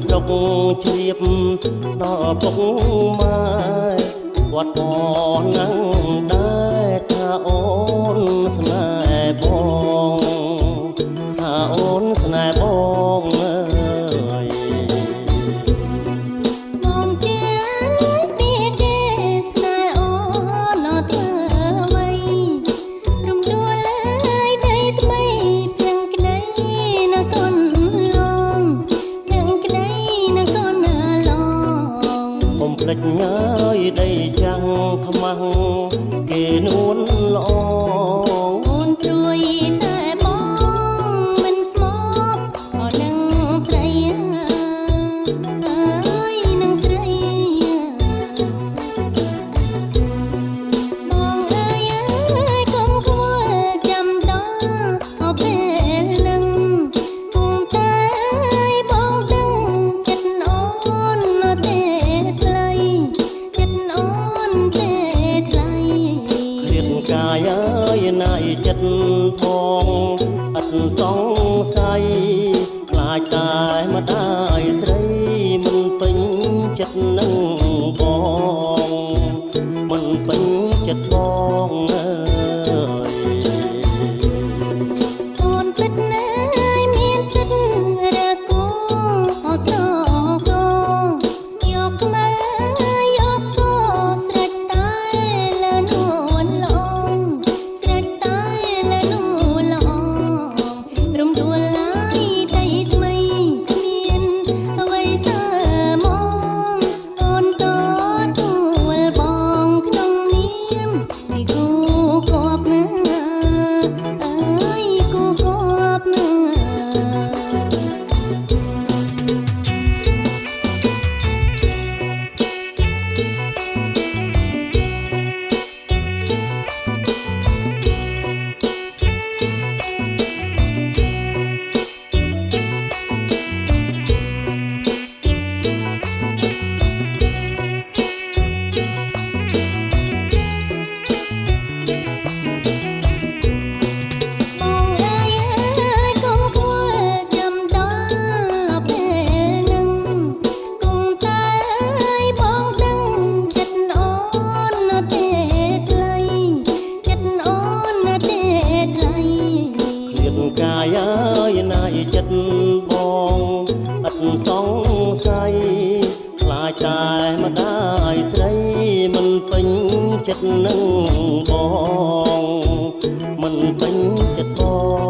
ស្រុកជ្រាបដល់ពុកម៉ែគាត់ក៏នឹងដែរថាអូនស្នេហ៍បងថាអូនស្នេហ៍បងអើយបងជាទីគេស្នេហ៍អូនអត់ធ្វើអ្វីរំដួលឡើយដីថ្មីផ្ទាំងក្ដីនកូនឡងផ្ទាំងក្ដីនកូនឡងកុំភ្លេចញ៉ើយដីចាំងខ្មាំងគេនួនល្អអូនព្រួយតែបងមិនស្មោកក៏នឹងស្រីអើយនឹងស្រីបងអើយកុំខ្វល់ចាំដល់ពេលនឹងពុំតែបងដឹងចិត្តអូនទេថ្លៃចិត្តអូនទេថ្លៃឃ្លាតកាយអើយណាយចិត្តបងអត់សង្ស័យខ្លាចតែម្ដាយស្រីមិនពេញចិត្តនឹងបងមិនពេញចិត្តបងអើយអូនពិតណាស់មានសិទ្ធិរកូអស្រកយកមកយកស្គរស្រេចតែលនួនល្អស្រេចតែលនួនល្អរំដួលឡើយដីថ្មីគ្មានអ្វីសើមកអូនតទួលបងក្នុងនាមជាគូគប់ណាអើយគូគប់ណាបងអើយកុំខ្វល់ចាំដល់ពេលនឹងគង់តែបងដឹងចិត្តអូនទេថ្លៃចិត្តអូនទេថ្លៃឃ្លាតកាយអើយណាយចិត្តបងអត់សង្ស័យខ្លាចតែម្ដាយស្រីមិនពេញចិត្តនឹងបងមិនពេញចិត្តបង